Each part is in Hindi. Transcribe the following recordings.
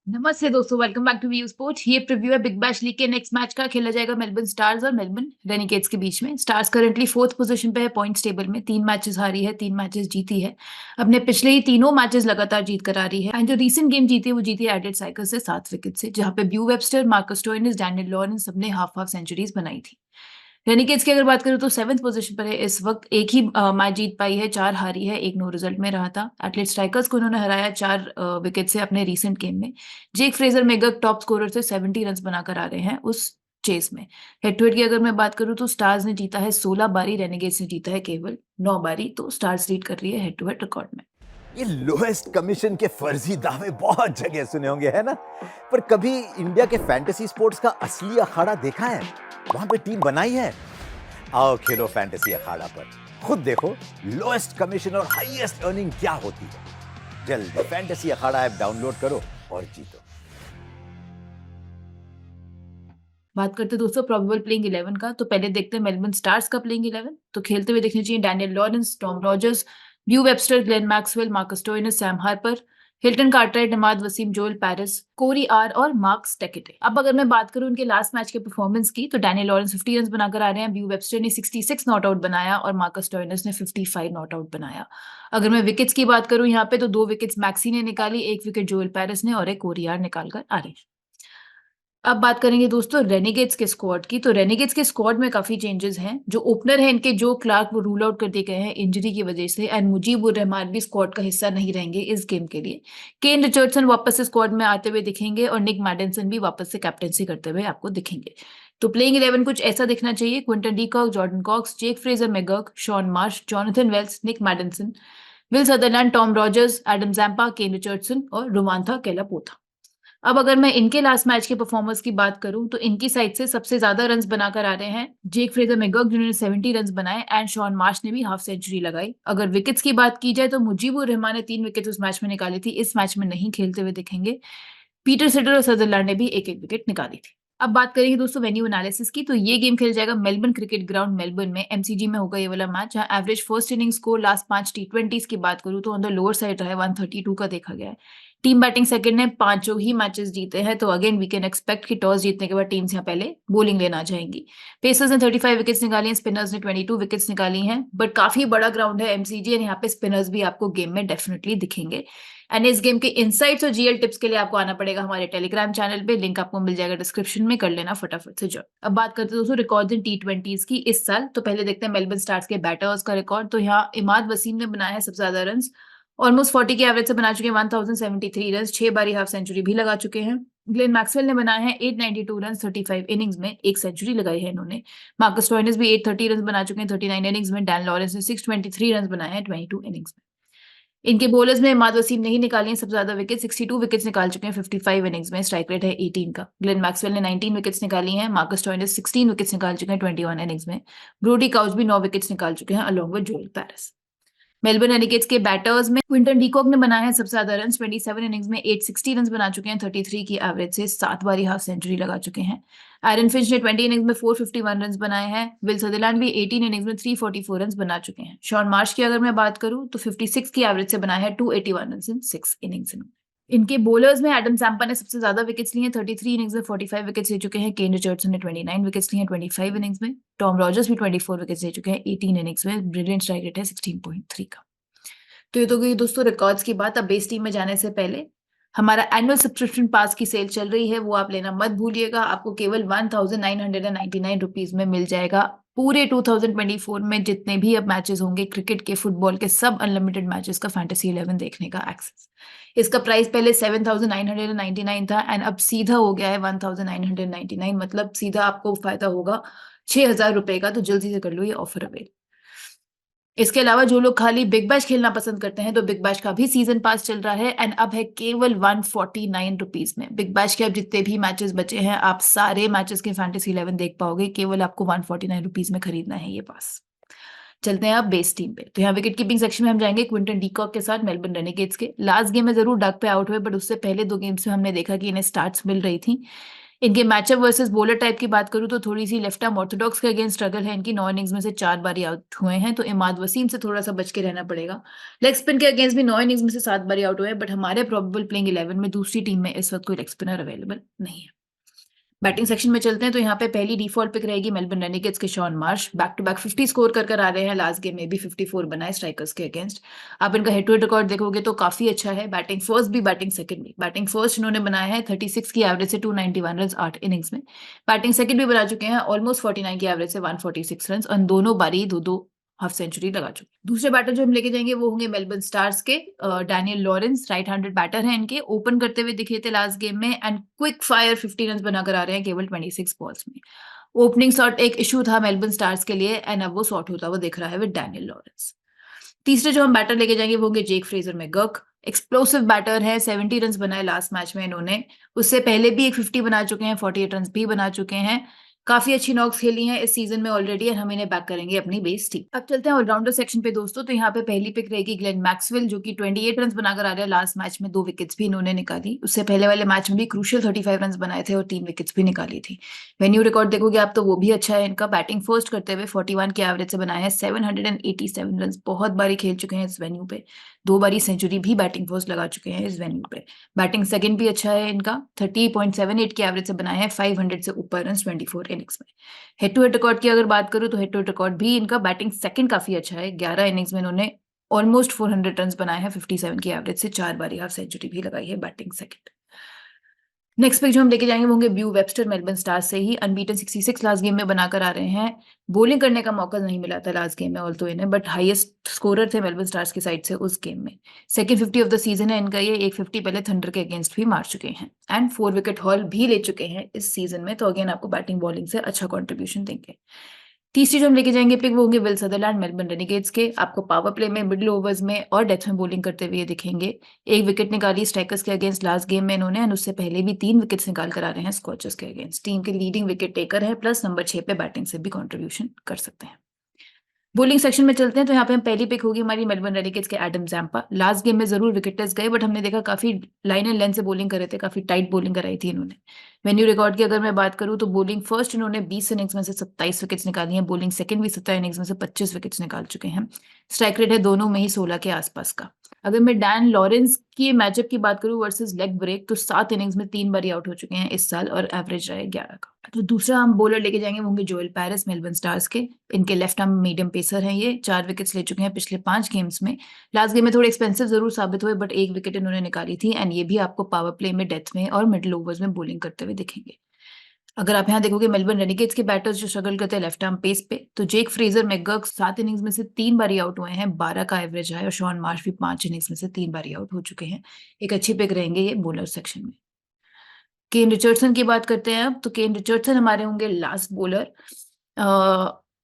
नमस्ते दोस्तों, welcome back to View Sport. ये प्रीव्यू है बिग बैश लीग के नेक्स्ट मैच का। खेला जाएगा मेलबर्न स्टार्स और मेलबर्न रेनिगेट्स के बीच में। स्टार्स करंटली फोर्थ पोजीशन पे है पॉइंट्स टेबल में। 3 मैचेस हारी है, 3 मैचेस जीती है। अपने पिछले ही तीनों मैचेस लगातार जीत कर आ रही है। एंड जो रीसेंट गेम जीती है वो जीती है एडेड साइकिल से 7 विकेट से, जहां पे ब्यू Webster, Marcus Stoinis, Daniel Lawrence सबने हाफ हाफ सेंचुरीज बनाई थी। रेनिगेट्स की अगर बात करूं तो 7th पोजीशन पर है इस वक्त। एक ही मैच जीत पाई है, 4 हारी है, एक नो रिजल्ट में रहा था। एटलीट स्ट्राइकर्स को उन्होंने हराया 4 विकेट से अपने रीसेंट गेम में। जेक फ्रेजर मेगक टॉप स्कोरर से 70 रन बनाकर आ रहे हैं उस चेस में। हेड टू हेड की अगर मैं बात करूं तो स्टार्स ने जीता है 16 बारी, रेनिगेट्स ने जीता है केवल 9 बारी। तो स्टार्स लीड कर रही है हेड टू हेड रिकॉर्ड में। ये लोएस्ट कमीशन के फर्जी दावे बहुत जगह सुने होंगे, है ना? पर कभी इंडिया के फैंटेसी स्पोर्ट्स का असली अखाड़ा देखा है? वहां पे टीम बनाई है। आओ खेलो फैंटेसी अखाड़ा पर, खुद देखो लोएस्ट कमीशन और हाईएस्ट अर्निंग क्या होती है। जल्दी फैंटेसी अखाड़ा ऐप डाउनलोड करो और जीतो। बात करते हैं दोस्तों प्रोबेबल प्लेइंग 11 का, तो पहले देखते हैं मेलबर्न स्टार्स का प्लेइंग 11। तो खेलते हुए देखने चाहिए Daniel Lawrence, Tom Rogers, Beau Webster, Glenn Maxwell, Marcus Stoinis, Sam Harper, Hilton Cartwright, नमाद वसीम, जोएल पैरिस, कोरी आर और मार्क्स टेकेटे। अब अगर मैं बात करूं उनके लास्ट मैच के परफॉर्मेंस की, तो डैनियल लॉरेंस 50 रन बनाकर आ रहे हैं, ब्यू वेबस्टर ने 66 नॉट आउट बनाया और मार्कस स्टोइनिस ने 55 नॉट आउट बनाया। अगर मैं विकेट्स की बात करूं यहाँ पे, तो 2 विकेट्स मैक्सी ने निकाली, 1 विकेट जोएल पैरिस ने और एक कोरी आर निकाल कर आ रहे हैं। अब बात करेंगे दोस्तों रेनेगेट्स के स्क्वाड की। तो रेनेगेट्स के स्क्वाड में काफी चेंजेस हैं। जो ओपनर है इनके जो क्लार्क वो रूल आउट कर दिए गए हैं इंजरी की वजह से। एंड मुजीबुर रहमान भी स्क्वाड का हिस्सा नहीं रहेंगे इस गेम के लिए। केन रिचर्डसन वापस से स्क्वाड में आते हुए दिखेंगे और निक मैडिसन भी वापस से कैप्टेंसी करते हुए आपको दिखेंगे। तो प्लेइंग 11 कुछ ऐसा दिखना चाहिए। Quinton de Kock, Jordan Cox, Jake Fraser McGurk, Shaun Marsh, Jonathan Wells, Nick Maddinson, Will Sutherland, Tom Rogers, Adam Zampa, Kane Richardson और रोमांथा केलापोथा। अब अगर मैं इनके लास्ट मैच के परफॉर्मेंस की बात करूं, तो इनकी साइड से सबसे ज्यादा रन्स बनाकर आ रहे हैं जेक फ्रेजर मैगर्क, जिन्होंने 70 रन्स बनाए, एंड शॉन मार्श ने भी हाफ सेंचुरी लगाई। अगर विकेट्स की बात की जाए तो मुजीबुर रहमान ने 3 विकेट उस मैच में निकाली थी, इस मैच में नहीं खेलते हुए दिखेंगे। पीटर सिडर और सदरलैंड ने भी एक एक विकेट निकाली थी। अब बात करेंगे दोस्तों वेन्यू एनालिसिस की। तो ये गेम खेला जाएगा मेलबर्न क्रिकेट ग्राउंड मेलबर्न में, एमसीजी में होगा ये वाला मैच, जहां average first inning score last 5 टी20 की बात करूं तो ऑन द लोअर साइड रहा है, 132 का देखा गया है। टीम बैटिंग सेकंड ने 5 ही मैचेस जीते हैं, तो अगेन वी कैन एक्सपेक्ट कि टॉस जीतने के बाद टीम्स यहाँ पहले बॉलिंग लेना चाहेंगी। पेसर्स ने 35 विकेट्स निकाली हैं, स्पिनर्स ने 22 विकेट्स निकाली हैं। बट काफी बड़ा ग्राउंड है एमसीजी, एंड यहाँ पे स्पिनर्स भी आपको गेम में डेफिनेटली दिखेंगे। एंड इस गेम के इनसाइट्स और जीएल टिप्स के लिए आपको आना पड़ेगा हमारे टेलीग्राम चैनल पे, लिंक आपको मिल जाएगा डिस्क्रिप्शन में, कर लेना फटाफट से ज्वाइन। अब बात करते हैं दोस्तों रिकॉर्ड्स इन टी20 की इस साल। तो पहले देखते हैं मेलबर्न स्टार्स के बैटर्स का रिकॉर्ड। तो यहाँ इमाद वसीम ने बनाया है सबसे ज्यादा रन, ऑलमोस्ट 40 के एवरेज से बना चुके हैं 1073 रन, 6 बारी हाफ सेंचुरी भी लगा चुके हैं। ग्लेन मैक्सवेल ने बनाया है 892 रन, 35 इनिंग्स में, एक सेंचुरी लगाई है इन्होंने। मार्कस स्टोइनिस भी 830 रन बना चुके हैं 39 इनिंग्स में। डैन लॉरेंस ने 623 रन बनाए हैं 22 इनिंग्स में। इनके बॉलर्स में इमाद वसीम नहीं निकाली हैं सबसे ज्यादा विकेट, 62 विकेट्स निकाल चुके हैं 55 इनिंग्स में, स्ट्राइक रेट है 18 का। ग्लेन मैक्सवेल ने 19 विकेट्स निकाली हैं, मार्कस स्टोइनिस 16 विकेट्स निकाल चुके हैं 21 इनिंग्स में। ब्रोडी काउच भी 9 विकेट्स निकाल चुके हैं along with Joel Paris. Melbourne Renegades के बैटर्स में क्विंटन डीकॉक ने बनाया है सबसे ज्यादा रन, 27 इनिंग्स में 860 रन बना चुके हैं 33 की एवरेज से, 7 बारी हाफ सेंचुरी लगा चुके हैं। एरन फिंच ने 20 इनिंग्स में 451 रन बनाए हैं। विल सदरलैंड भी 18 इनिंग्स में 344 रन बना चुके हैं। शॉन मार्श की अगर मैं बात करूं तो 56 की एवरेज से बनाया है 281 रन इन 6 इनिंग्स। इनके बॉलर्स में एडम जैम्पा ने सबसे ज्यादा विकेट्स लिए हैं, 33 इनिंग्स में 45 विकेट्स ले चुके हैं। केन रिचर्डसन ने 29 विकेट्स लिए हैं 25 इनिंग्स में। टॉम रॉजर्स भी 24 विकेट्स ले चुके हैं 18 इनिंग्स में। ब्रिलियंट स्ट्राइक रेट है 16.3 का। तो ये तो गई दोस्तों रिकॉर्ड्स की बात। अब बेस टीम में जाने से पहले हमारा एनुअल सब्सक्रिप्शन पास की सेल चल रही है, वो आप लेना मत भूलिएगा। आपको केवल 1999 रुपीज में मिल जाएगा पूरे 2024 में जितने भी अब मैचेस होंगे क्रिकेट के, फुटबॉल के, सब अनलिमिटेड मैचेस का फैंटेसी 11 देखने का एक्सेस। इसका प्राइस पहले 7999 था एंड अब सीधा हो गया है 1999, मतलब सीधा आपको फायदा होगा 6000 रुपए का। तो जल्दी से कर लो ये ऑफर अवेल। इसके अलावा जो लोग खाली बिग बैश खेलना पसंद करते हैं तो बिग बैश का भी सीजन पास चल रहा है एंड अब है केवल 149 रुपीज में। बिग बैश के अब जितने भी मैचेस बचे हैं आप सारे मैचेस के फैंटेसी 11 देख पाओगे, केवल आपको 149 रुपीज में खरीदना है ये पास। चलते हैं आप बेस टीम पे। तो यहाँ विकेट कीपिंग सेक्शन में हम जाएंगे क्विंटन डीकॉक के साथ मेलबर्न रेनेगेट्स के। लास्ट गेम में जरूर डक पे आउट हुए, बट उससे पहले 2 गेम्स में हमने देखा कि इन्हें स्टार्ट्स मिल रही थी। इनके मैचअप वर्सेस बॉलर टाइप की बात करूँ तो थोड़ी-सी लेफ्ट आर्म ऑर्थोडॉक्स के अगेंस्ट स्ट्रगल है इनकी, 9 इनिंग्स में से 4 बार ही आउट हुए हैं, तो इमाद वसीम से थोड़ा-सा बच के रहना पड़ेगा। लेग स्पिन के अगेंस्ट भी 9 इनिंग्स में से 7 बार ही आउट हुए हैं, बट हमारे प्रोबेबल प्लेइंग 11 में दूसरी टीम में इस वक़्त कोई लेग स्पिनर अवेलेबल नहीं है। बैटिंग सेक्शन में चलते हैं तो यहाँ पे पहली डिफ़ॉल्ट पिक रहेगी मेलबर्न रेनेगेड्स के Shaun Marsh, back to back 50 score कर आ रहे हैं, लास्ट गेम में भी 54 बनाए स्ट्राइकर्स के अगेंस्ट। आप इनका हेड टू हेड रिकॉर्ड देखोगे तो काफ़ी अच्छा है, बैटिंग फर्स्ट भी, बैटिंग सेकंड भी। बैटिंग फर्स्ट इन्होंने बनाया है 36 की एवरेज से 291 रन्स 8 इनिंग्स में। बैटिंग सेकंड भी बना चुके हैं ऑलमोस्ट 49 की एवरेज से 146 रन्स और दोनों बारी 2-2 हाफ सेंचुरी लगा चुके हैं। दूसरे बैटर जो हम लेके जाएँगे वो होंगे मेलबर्न स्टार्स के Daniel Lawrence, right handed batter हैं इनके, ओपन करते हुए दिखे थे लास्ट गेम में एंड क्विक फायर 50 रन्स बनाकर आ रहे हैं केवल 26 बॉल्स में। ओपनिंग शॉट एक इश्यू था मेलबर्न स्टार्स के लिए एंड अब वो सॉर्ट होता हुआ दिख रहा है विद डैनियल लॉरेंस। तीसरे जो हम बैटर लेके जाएँगे वो होंगे Jake Fraser McGurk, explosive batter है, 70 रन्स बनाए लास्ट मैच में इन्होंने। उससे पहले भी एक 50 बना चुके हैं, 48 रन्स भी बना चुके हैं। काफ़ी अच्छी नॉक्स खेली हैं इस सीज़न में ऑलरेडी और हम इन्हें बैक करेंगे अपनी बेस टीम। अब चलते हैं ऑलराउंडर सेक्शन पे दोस्तों, तो यहाँ पे पहली पिक रहेगी ग्लेन मैक्सवेल जो कि 28 रन्स बनाकर आ रहे हैं, लास्ट मैच में 2 विकेट्स भी इन्होंने निकाली। उससे पहले वाले मैच में भी क्रूशियल 35 रन्स बनाए थे और 3 विकेट्स भी निकाली थी। वेन्यू रिकॉर्ड देखोगे आप तो वो भी अच्छा है इनका, बैटिंग फर्स्ट करते हुए 41 की एवरेज से बनाए हैं 787 रन्स, बहुत बारी खेल चुके हैं इस वेन्यू पे, 2 बारी सेंचुरी भी बैटिंग फर्स्ट लगा चुके हैं इस वेन्यू पे। बैटिंग सेकंड भी अच्छा है इनका, 30.78 की एवरेज से बनाए हैं 500 से ऊपर रन्स 24 इनिंग्स में। हेड टू हेड रिकॉर्ड की अगर बात करूँ तो हेड टू हेड रिकॉर्ड भी इनका बैटिंग सेकंड काफ़ी अच्छा है, 11 इनिंग्स में इन्होंने ऑलमोस्ट 400 रन्स बनाए हैं 57 की एवरेज से, 4 बारी हाफ सेंचुरी भी लगाई है बैटिंग सेकंड। नेक्स्ट पिक जो हम लेके जाएँगे वो होंगे ब्यू वेबस्टर मेलबर्न स्टार्स से ही, अनबीटन 66 लास्ट गेम में बनाकर आ रहे हैं। बॉलिंग करने का मौका नहीं मिला था लास्ट गेम में ऑल्दो इन्हें, बट हाईएस्ट स्कोरर थे मेलबर्न स्टार्स की साइड से उस गेम में। सेकंड 50 ऑफ द सीजन है इनका ये, एक 50 पहले थंडर के अगेंस्ट भी मार चुके हैं एंड 4 विकेट हॉल भी ले चुके हैं इस सीजन में, तो अगेन आपको बैटिंग बॉलिंग से अच्छा कंट्रीब्यूशन देंगे। तीसरी जो हम लेके जाएँगे पिक वो होंगे विल सदरलैंड मेलबर्न रेनेगेड्स के, आपको पावर प्ले में, मिडल ओवर्स में और डेथ में बॉलिंग करते हुए दिखेंगे। 1 विकेट निकाली स्ट्राइकर्स के अगेंस्ट लास्ट गेम में इन्होंने एंड उससे पहले भी 3 विकेट्स निकाल कर आ रहे हैं स्कॉचर्स के अगेंस्ट। टीम के लीडिंग विकेट टेकर है प्लस नंबर 6 पे बैटिंग से भी कंट्रीब्यूशन कर सकते हैं। बॉलिंग सेक्शन में चलते हैं तो यहाँ पे हम पहली पिक होगी हमारी मेलबर्न रेनेगेड्स के एडम ज़ैम्पा। लास्ट गेम में ज़रूर विकेटलेस गए बट हमने देखा काफ़ी लाइन एंड लेंथ से बॉलिंग कर रहे थे, काफ़ी टाइट बॉलिंग कराई थी इन्होंने। वेन्यू रिकॉर्ड की अगर मैं बात करूँ तो बॉलिंग फर्स्ट इन्होंने 20 इनिंग्स में से 27 विकेट्स निकाली हैं, बॉलिंग सेकंड भी 17 इनिंग्स में से 25 विकेट्स निकाल चुके हैं। स्ट्राइक रेट है दोनों में ही 16 के आसपास का। अगर मैं डैन लॉरेंस की मैचअप की बात करूँ वर्सेस लेग ब्रेक तो 7 इनिंग्स में 3 बार ही आउट हो चुके हैं इस साल और एवरेज रहा है 11 का। तो दूसरा हम बॉलर लेके जाएँगे वो होंगे जोएल पैरिस मेलबर्न स्टार्स के। इनके लेफ्ट आर्म मीडियम पेसर हैं ये, 4 विकेट्स ले चुके हैं पिछले 5 गेम्स में। लास्ट गेम में थोड़े एक्सपेंसिव ज़रूर साबित हुए बट 1 विकेट इन्होंने निकाली थी एंड ये भी आपको पावर प्ले में, डेथ में और मिडल ओवर्स में बॉलिंग करते हुए दिखेंगे। अगर आप यहाँ देखोगे मेलबर्न रेनेगेड्स के बैटर्स जो स्ट्रगल करते हैं लेफ्ट आर्म पेस पे, तो जेक फ्रेजर मैकगर्क 7 इनिंग्स में से 3 बार ही आउट हुए हैं, 12 का एवरेज है और शॉन मार्श भी 5 इनिंग्स में से 3 बार ही आउट हो चुके हैं। एक अच्छी पिक रहेंगे ये बॉलर सेक्शन में। केन रिचर्डसन की बात करते हैं अब, तो केन रिचर्डसन हमारे होंगे last bowler.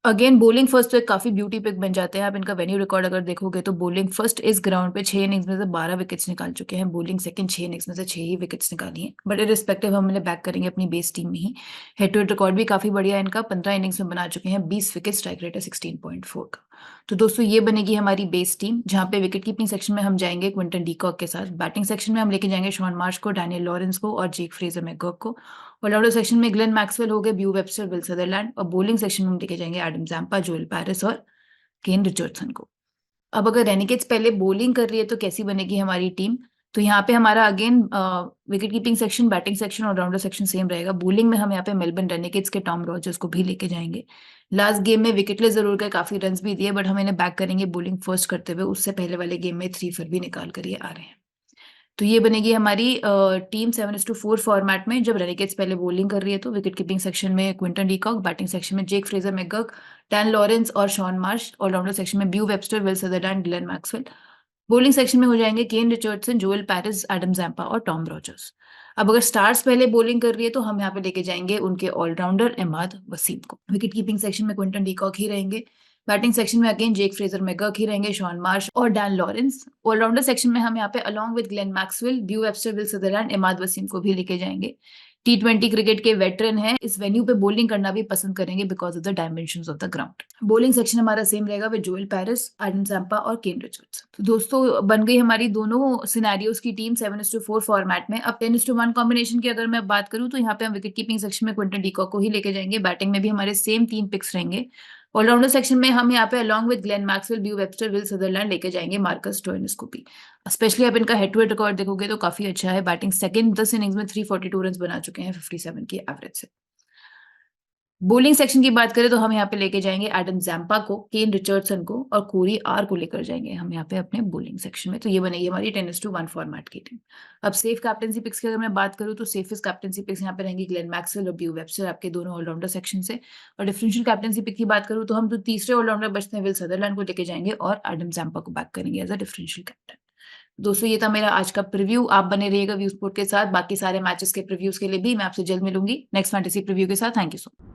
Again bowling first तो एक काफ़ी ब्यूटी पिक बन जाते हैं। आप इनका वेन्यू रिकॉर्ड अगर देखोगे तो बॉलिंग फर्स्ट इस ग्राउंड पे 6 इनिंग्स में से 12 विकेट्स निकाल चुके हैं, बॉलिंग सेकंड 6 इनिंग्स में से 6 ही विकेट्स निकाली हैं, बट इर्रिस्पेक्टिव हम इन्हें बैक करेंगे अपनी बेस टीम में ही। हेड टू हेड रिकॉर्ड भी काफ़ी बढ़िया है इनका, 15 इनिंग्स में बना चुके हैं 20 विकेट, स्ट्राइक रेट है 16.4 का। तो दोस्तों ये बनेगी हमारी बेस टीम, जहाँ पे विकेट कीपिंग सेक्शन में हम जाएंगे क्विंटन डीकॉक के साथ, बैटिंग सेक्शन में हम लेके जाएंगे शॉन मार्श को, डैनियल लॉरेंस को और जेक फ्रेजर मैकगर्क को। ऑलराउंडर सेक्शन में ग्लेन मैक्सवेल हो गए, ब्यू वेबस्टर, विल सदरलैंड और बॉलिंग सेक्शन में हम लेके जाएंगे एडम ज़ैम्पा, जोएल पैरिस और केन रिचर्डसन को। अब अगर रेनेगेड्स पहले बॉलिंग कर रही है तो कैसी बनेगी हमारी टीम? तो यहाँ पे हमारा again wicket keeping section, batting section और ऑलराउंडर सेक्शन सेम रहेगा। बॉलिंग में हम यहाँ पे मेलबर्न रेनेगेड्स के टॉम रॉजर्स को भी लेके जाएँगे। लास्ट गेम में विकेटलेस ज़रूर गए, काफ़ी रन्स भी दिए बट हम इन्हें बैक करेंगे बॉलिंग फर्स्ट करते हुए। उससे पहले वाले गेम में 3 फॉर भी निकाल कर ये आ रहे हैं। तो ये बनेगी हमारी टीम 7:4 फॉर्मेट में, जब रेनेगेड्स पहले बॉलिंग कर रही है तो विकेट कीपिंग सेक्शन में क्विंटन डीकॉक, बैटिंग सेक्शन में जेक फ्रेजर मैकगर्क, डैन लॉरेंस और शॉन मार्श, ऑलराउंडर सेक्शन में ब्यू Webster, Will Sutherland, Glenn Maxwell. Bowling section में हो जाएंगे केन Richardson, Joel Paris, Adam Zampa और टॉम रॉजर्स। अब अगर स्टार्स पहले बॉलिंग कर रही है तो हम यहाँ पे लेके जाएंगे उनके ऑलराउंडर इमाद वसीम को। विकेट कीपिंग सेक्शन में क्विंटन डीकॉक ही रहेंगे, बैटिंग सेक्शन में अगेन जेक फ्रेजर मैकगर्क ही रहेंगे, शॉन मार्श और डैन लॉरेंस। ऑलराउंडर सेक्शन में हम यहाँ पे along with Glenn Maxwell, Beau Webster, Will Sutherland, Imad Wasim को भी लेके जाएंगे। T20 क्रिकेट के वेटरन हैं, इस वेन्यू पे बॉलिंग करना भी पसंद करेंगे because of the dimensions of the ground. Bowling section हमारा सेम रहेगा with Joel Paris, Adam Zampa और केन रिचर्ड्स। तो दोस्तों बन गई हमारी दोनों सिनेरियोज़ की टीम 7:4 फॉर्मेट में। अब 10:1 कॉम्बिनेशन की अगर मैं बात करूँ तो यहाँ पे हम विकेट कीपिंग सेक्शन में क्विंटन डी कॉक को ही लेके जाएँगे, बैटिंग में भी हमारे सेम 3 पिक्स रहेंगे। ऑलराउंडर सेक्शन में हम यहाँ पे along with Glenn Maxwell, due Webster, Will Sutherland लेके जाएँगे मार्कस स्टोइनिस को भी। स्पेशली आप इनका हेड टू हेड रिकॉर्ड देखोगे तो काफ़ी अच्छा है। बैटिंग सेकंड 10 इनिंग्स में 342 रन्स बना चुके हैं 57 की एवरेज से। बॉलिंग सेक्शन की बात करें तो हम यहाँ पे लेके जाएँगे एडम ज़ैम्पा को, केन रिचर्डसन को और कोरी आर को लेकर जाएँगे हम यहाँ पे अपने बॉलिंग सेक्शन में। तो ये बनेगी हमारी 10:1 फॉर्मेट की टीम। अब सेफ कैप्टेंसी पिक्स की अगर मैं बात करूँ तो सेफेस्ट कैप्टेंसी पिक्स यहाँ पे रहेंगी ग्लेन मैक्सवेल और ड्यू वेबस्टर, आपके दोनों ऑलराउंडर सेक्शन से। और डिफरेंशियल कैप्टेंसी पिक की बात करूँ तो हम जो तीसरे ऑलराउंडर बचते हैं विल सदरलैंड को लेके जाएँगे और एडम ज़ैम्पा को बैक करेंगे एज़ अ डिफरेंशियल कैप्टन। दोस्तों ये था मेरा आज का प्रीव्यू। आप बने रहिएगा व्यू स्पोर्ट के साथ। बाकी सारे मैचेस के प्रीव्यूज़ के लिए भी मैं आपसे जल्द मिलूँगी नेक्स्ट फैंटेसी प्रीव्यू के साथ। Thank you so much.